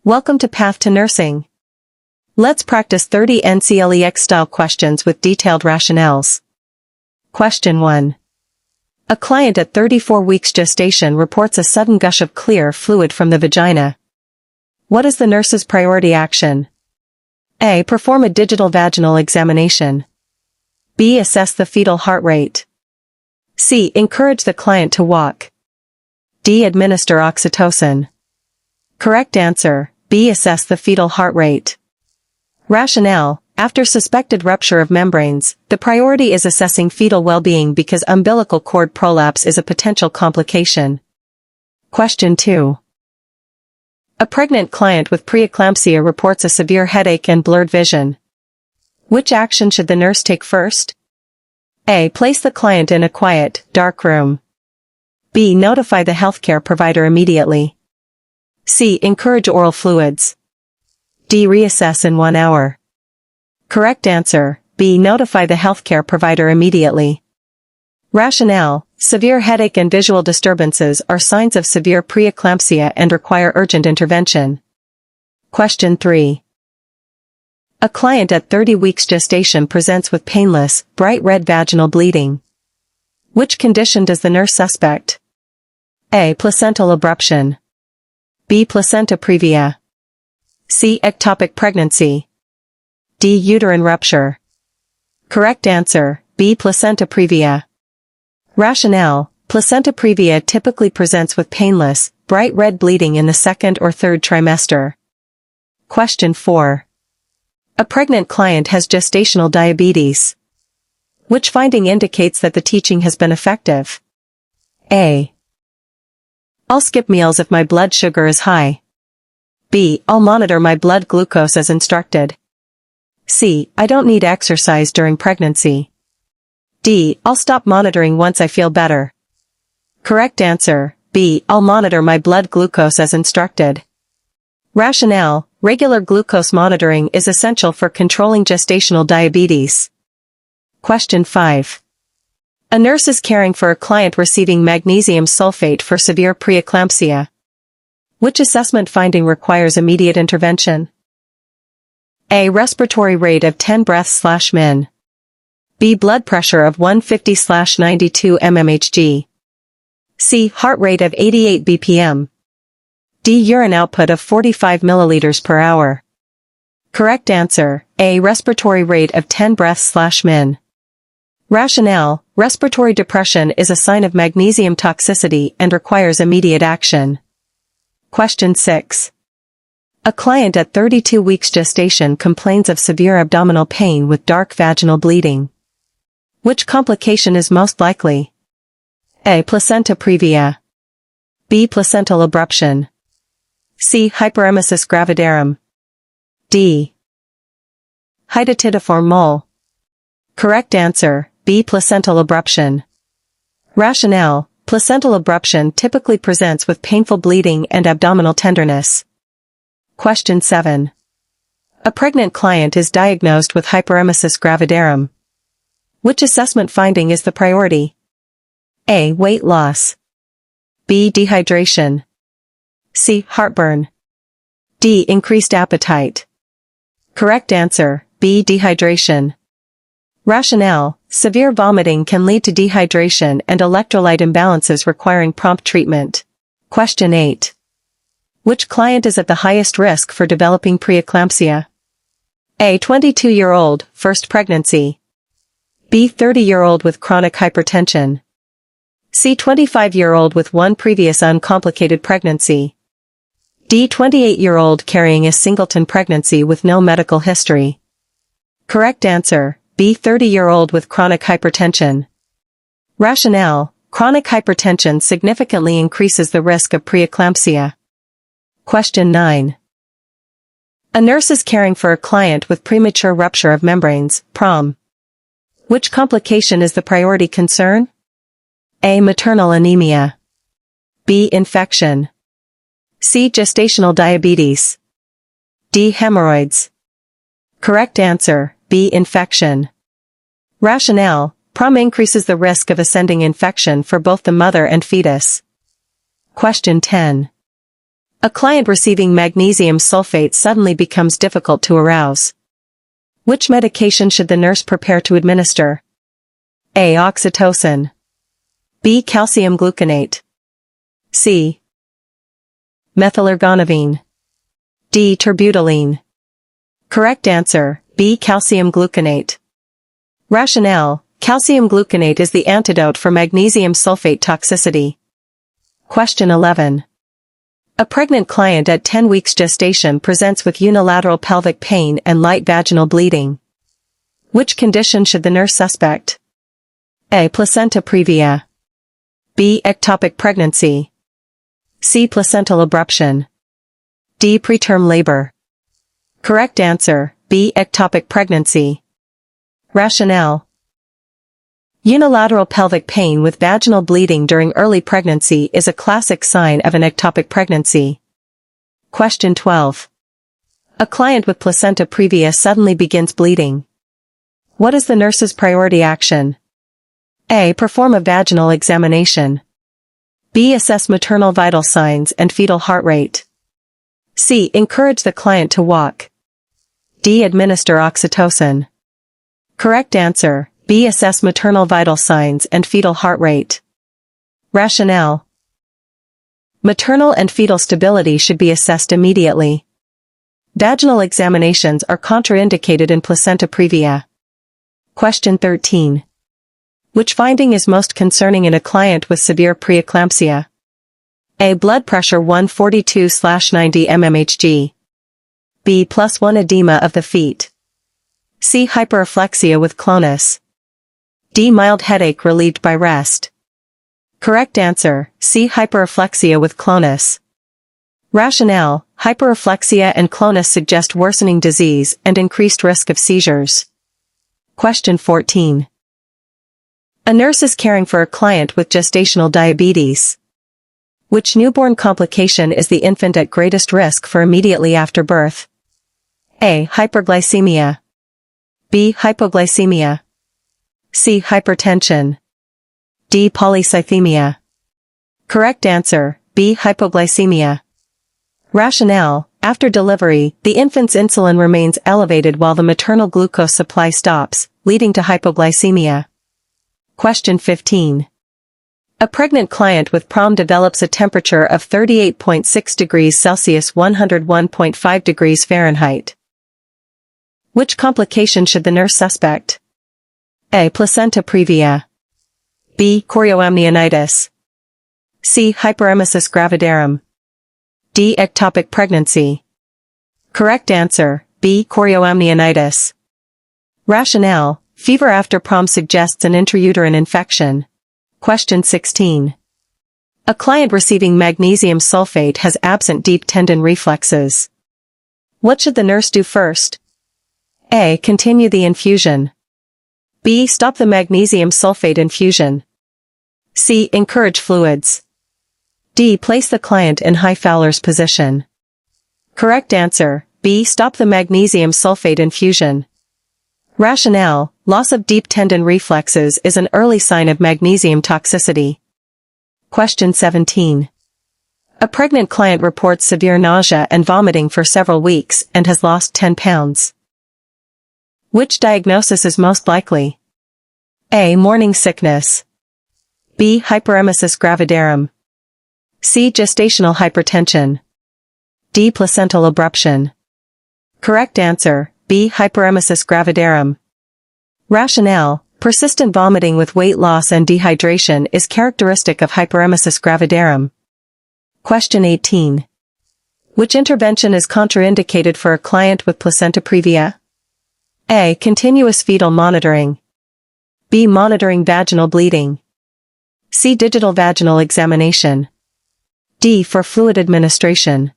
Welcome to Path to Nursing. Let's practice 30 NCLEX-style questions with detailed rationales. Question 1. A client at 34 weeks gestation reports a sudden gush of clear fluid from the vagina. What is the nurse's priority action? A. Perform a digital vaginal examination. B. Assess the fetal heart rate. C. Encourage the client to walk. D. Administer oxytocin. Correct answer, B. Assess the fetal heart rate. Rationale: after suspected rupture of membranes, the priority is assessing fetal well-being because umbilical cord prolapse is a potential complication. Question 2. A pregnant client with preeclampsia reports a severe headache and blurred vision. Which action should the nurse take first? A. Place the client in a quiet, dark room. B. Notify the healthcare provider immediately. C. Encourage oral fluids. D. Reassess in 1 hour. Correct answer, B. Notify the healthcare provider immediately. Rationale: severe headache and visual disturbances are signs of severe preeclampsia and require urgent intervention. Question 3. A client at 30 weeks gestation presents with painless, bright red vaginal bleeding. Which condition does the nurse suspect? A. Placental abruption. B. Placenta Previa. C. Ectopic pregnancy. D. Uterine rupture. Correct answer, B. Placenta Previa. Rationale: Placenta Previa typically presents with painless, bright red bleeding in the second or third trimester. Question 4. A pregnant client has gestational diabetes. Which finding indicates that the teaching has been effective? A. I'll skip meals if my blood sugar is high. B. I'll monitor my blood glucose as instructed. C. I don't need exercise during pregnancy. D. I'll stop monitoring once I feel better. Correct answer, B. I'll monitor my blood glucose as instructed. Rationale: regular glucose monitoring is essential for controlling gestational diabetes. Question 5. A nurse is caring for a client receiving magnesium sulfate for severe preeclampsia. Which assessment finding requires immediate intervention? A. Respiratory rate of 10 breaths/min. B. Blood pressure of 150/92 mmHg. C. Heart rate of 88 bpm. D. Urine output of 45 milliliters per hour. Correct answer, A. Respiratory rate of 10 breaths/min. Rationale: respiratory depression is a sign of magnesium toxicity and requires immediate action. Question 6. A client at 32 weeks gestation complains of severe abdominal pain with dark vaginal bleeding. Which complication is most likely? A. Placenta Previa. B. Placental Abruption. C. Hyperemesis Gravidarum. D. Hydatidiform mole. Correct answer, B. Placental abruption. Rationale: placental abruption typically presents with painful bleeding and abdominal tenderness. Question 7. A pregnant client is diagnosed with hyperemesis gravidarum. Which assessment finding is the priority? A. Weight loss. B. Dehydration. C. Heartburn. D. Increased appetite. Correct answer, B. Dehydration. Rationale: severe vomiting can lead to dehydration and electrolyte imbalances requiring prompt treatment. Question 8. Which client is at the highest risk for developing preeclampsia? A. 22-year-old, first pregnancy. B. 30-year-old with chronic hypertension. C. 25-year-old with one previous uncomplicated pregnancy. D. 28-year-old carrying a singleton pregnancy with no medical history. Correct answer, B. 30-year-old with chronic hypertension. Rationale: chronic hypertension significantly increases the risk of preeclampsia. Question 9. A nurse is caring for a client with premature rupture of membranes, PROM. Which complication is the priority concern? A. Maternal anemia. B. Infection. C. Gestational diabetes. D. Hemorrhoids. Correct answer, B. Infection. Rationale: PROM increases the risk of ascending infection for both the mother and fetus. Question 10. A client receiving magnesium sulfate suddenly becomes difficult to arouse. Which medication should the nurse prepare to administer? A. Oxytocin. B. Calcium gluconate. C. Methylergonavine. D. Terbutaline. Correct answer, B. Calcium gluconate. Rationale: calcium gluconate is the antidote for magnesium sulfate toxicity. Question 11. A pregnant client at 10 weeks gestation presents with unilateral pelvic pain and light vaginal bleeding. Which condition should the nurse suspect? A. Placenta Previa. B. Ectopic Pregnancy. C. Placental Abruption. D. Preterm Labor. Correct answer, B. Ectopic Pregnancy. Rationale: unilateral pelvic pain with vaginal bleeding during early pregnancy is a classic sign of an ectopic pregnancy. Question 12. A client with placenta previa suddenly begins bleeding. What is the nurse's priority action? A. Perform a vaginal examination. B. Assess maternal vital signs and fetal heart rate. C. Encourage the client to walk. D. Administer oxytocin. Correct answer, B. Assess maternal vital signs and fetal heart rate. Rationale: maternal and fetal stability should be assessed immediately. Vaginal examinations are contraindicated in placenta previa. Question 13. Which finding is most concerning in a client with severe preeclampsia? A. Blood pressure 142/90 mmHg. B. +1 edema of the feet. C. Hyperreflexia with clonus. D. Mild headache relieved by rest. Correct answer, C. Hyperreflexia with clonus. Rationale: hyperreflexia and clonus suggest worsening disease and increased risk of seizures. Question 14. A nurse is caring for a client with gestational diabetes. Which newborn complication is the infant at greatest risk for immediately after birth? A. Hyperglycemia. B. Hypoglycemia. C. Hypertension. D. Polycythemia. Correct answer, B. Hypoglycemia. Rationale: after delivery, the infant's insulin remains elevated while the maternal glucose supply stops, leading to hypoglycemia. Question 15. A pregnant client with PROM develops a temperature of 38.6 degrees Celsius 101.5 degrees Fahrenheit. Which complication should the nurse suspect? A. Placenta previa. B. Chorioamnionitis. C. Hyperemesis gravidarum. D. Ectopic pregnancy. Correct answer, B. Chorioamnionitis. Rationale: fever after PROM suggests an intrauterine infection. Question 16. A client receiving magnesium sulfate has absent deep tendon reflexes. What should the nurse do first? A. Continue the infusion. B. Stop the magnesium sulfate infusion. C. Encourage fluids. D. Place the client in high Fowler's position. Correct answer, B. Stop the magnesium sulfate infusion. Rationale: loss of deep tendon reflexes is an early sign of magnesium toxicity. Question 17. A pregnant client reports severe nausea and vomiting for several weeks and has lost 10 pounds. Which diagnosis is most likely? A. Morning sickness. B. Hyperemesis gravidarum. C. Gestational hypertension. D. Placental abruption. Correct answer, B. Hyperemesis gravidarum. Rationale: persistent vomiting with weight loss and dehydration is characteristic of hyperemesis gravidarum. Question 18. Which intervention is contraindicated for a client with placenta previa? A. Continuous fetal monitoring. B. Monitoring vaginal bleeding. C. Digital vaginal examination. D. For fluid administration.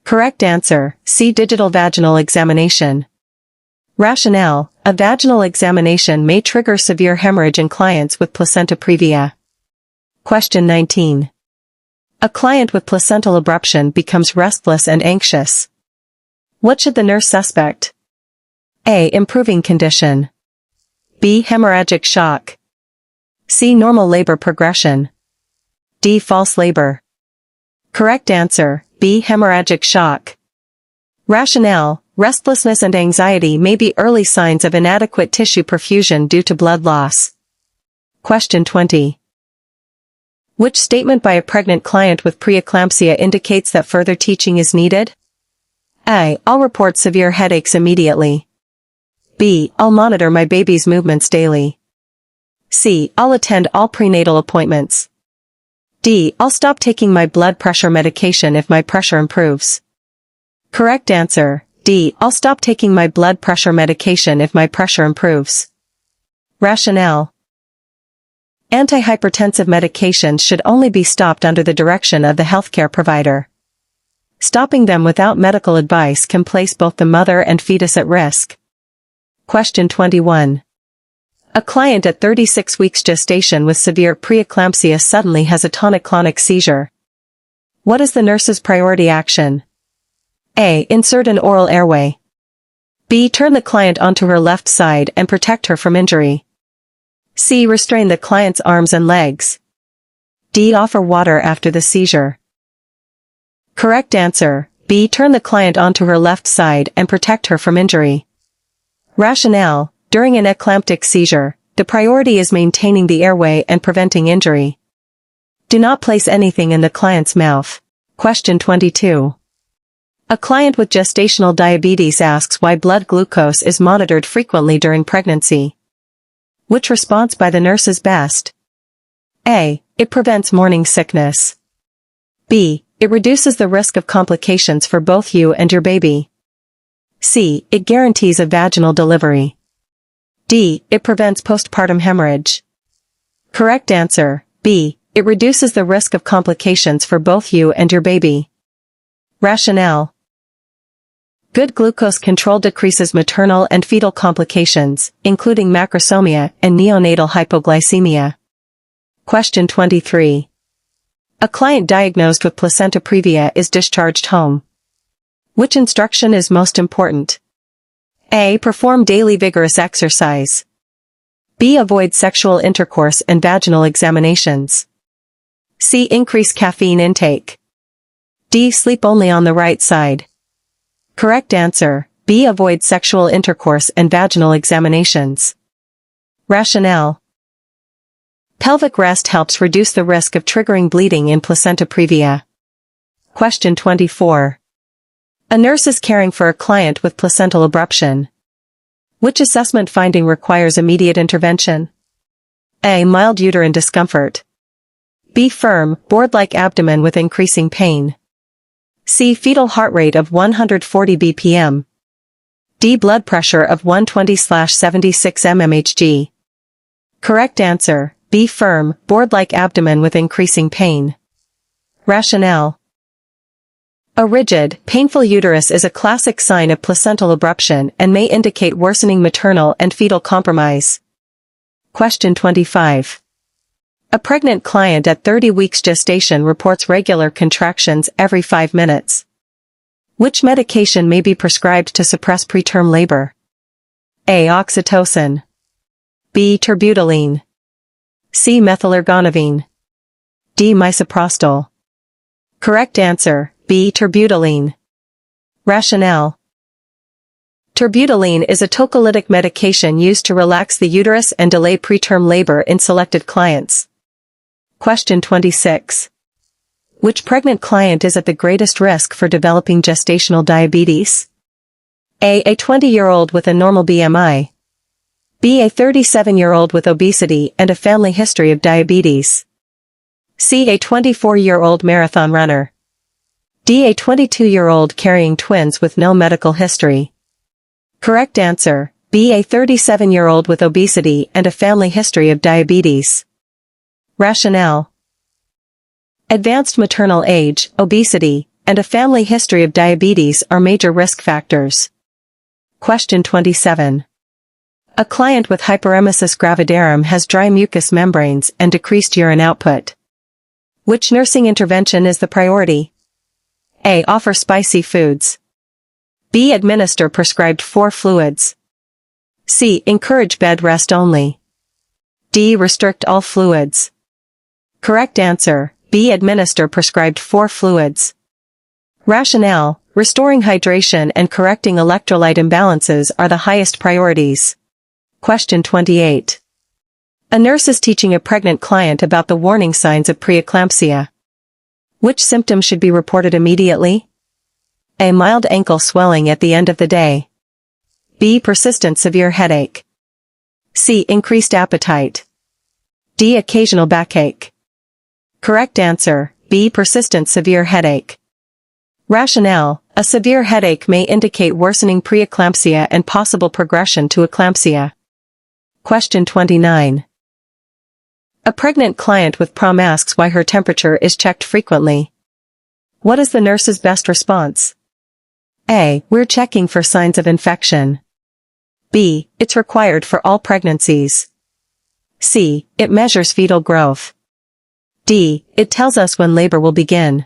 Correct answer, C. Digital vaginal examination. Rationale: a vaginal examination may trigger severe hemorrhage in clients with placenta previa. Question 19. A client with placental abruption becomes restless and anxious. What should the nurse suspect? A. Improving condition. B. Hemorrhagic shock. C. Normal labor progression. D. False labor. Correct answer, B. Hemorrhagic shock. Rationale: restlessness and anxiety may be early signs of inadequate tissue perfusion due to blood loss. Question 20. Which statement by a pregnant client with preeclampsia indicates that further teaching is needed? A. I'll report severe headaches immediately. B. I'll monitor my baby's movements daily. C. I'll attend all prenatal appointments. D. I'll stop taking my blood pressure medication if my pressure improves. Correct answer, D. I'll stop taking my blood pressure medication if my pressure improves. Rationale: antihypertensive medications should only be stopped under the direction of the healthcare provider. Stopping them without medical advice can place both the mother and fetus at risk. Question 21. A client at 36 weeks gestation with severe preeclampsia suddenly has a tonic-clonic seizure. What is the nurse's priority action? A. Insert an oral airway. B. Turn the client onto her left side and protect her from injury. C. Restrain the client's arms and legs. D. Offer water after the seizure. Correct answer, B. Turn the client onto her left side and protect her from injury. Rationale: during an eclamptic seizure, the priority is maintaining the airway and preventing injury. Do not place anything in the client's mouth. Question 22. A client with gestational diabetes asks why blood glucose is monitored frequently during pregnancy. Which response by the nurse is best? A. It prevents morning sickness. B. It reduces the risk of complications for both you and your baby. C. It guarantees a vaginal delivery. D. It prevents postpartum hemorrhage. Correct answer, B. It reduces the risk of complications for both you and your baby. Rationale: good glucose control decreases maternal and fetal complications, including macrosomia and neonatal hypoglycemia. Question 23. A client diagnosed with Placenta Previa is discharged home. Which instruction is most important? A. Perform daily vigorous exercise. B. Avoid sexual intercourse and vaginal examinations. C. Increase caffeine intake. D. Sleep only on the right side. Correct answer, B. Avoid sexual intercourse and vaginal examinations. Rationale: pelvic rest helps reduce the risk of triggering bleeding in Placenta Previa. Question 24. A nurse is caring for a client with placental abruption. Which assessment finding requires immediate intervention? A. Mild uterine discomfort. B. Firm, board-like abdomen with increasing pain. C. Fetal heart rate of 140 bpm. D. Blood pressure of 120/76 mmHg. Correct answer, B. Firm, board-like abdomen with increasing pain. Rationale: a rigid, painful uterus is a classic sign of placental abruption and may indicate worsening maternal and fetal compromise. Question 25. A pregnant client at 30 weeks gestation reports regular contractions every 5 minutes. Which medication may be prescribed to suppress preterm labor? A. Oxytocin. B. Terbutaline. C. Methylergonavine. D. Misoprostol. Correct answer, B. Terbutaline. Rationale: terbutaline is a tocolytic medication used to relax the uterus and delay preterm labor in selected clients. Question 26. Which pregnant client is at the greatest risk for developing gestational diabetes? A. A 20-year-old with a normal BMI. B. A 37-year-old with obesity and a family history of diabetes. C. A 24-year-old marathon runner. D. A 22-year-old carrying twins with no medical history. Correct answer, B. A 37-year-old with obesity and a family history of diabetes. Rationale: advanced maternal age, obesity, and a family history of diabetes are major risk factors. Question 27. A client with Hyperemesis Gravidarum has dry mucous membranes and decreased urine output. Which nursing intervention is the priority? A. Offer spicy foods. B. Administer prescribed 4 fluids. C. Encourage bed rest only. D. Restrict all fluids. Correct answer, B. Administer prescribed 4 fluids. Rationale: restoring hydration and correcting electrolyte imbalances are the highest priorities. Question 28. A nurse is teaching a pregnant client about the warning signs of preeclampsia. Which symptom should be reported immediately? A. Mild ankle swelling at the end of the day. B. Persistent severe headache. C. Increased appetite. D. Occasional backache. Correct answer: B. Persistent severe headache. Rationale: a severe headache may indicate worsening preeclampsia and possible progression to eclampsia. Question 29. A pregnant client with PROM asks why her temperature is checked frequently. What is the nurse's best response? A. We're checking for signs of infection. B. It's required for all pregnancies. C. It measures fetal growth. D. It tells us when labor will begin.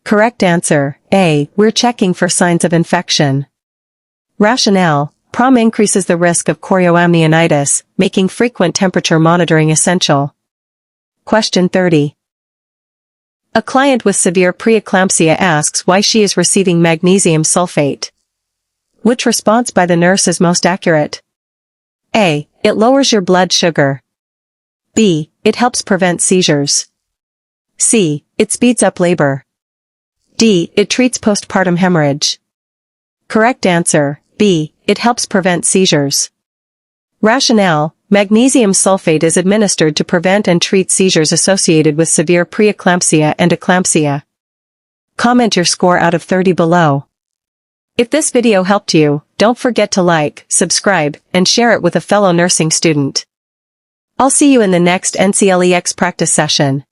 Correct answer: A. We're checking for signs of infection. Rationale: PROM increases the risk of chorioamnionitis, making frequent temperature monitoring essential. Question 30. A client with severe preeclampsia asks why she is receiving magnesium sulfate. Which response by the nurse is most accurate? A. It lowers your blood sugar. B. It helps prevent seizures. C. It speeds up labor. D. It treats postpartum hemorrhage. Correct answer: B. It helps prevent seizures. Rationale: magnesium sulfate is administered to prevent and treat seizures associated with severe preeclampsia and eclampsia. Comment your score out of 30 below. If this video helped you, don't forget to like, subscribe, and share it with a fellow nursing student. I'll see you in the next NCLEX practice session.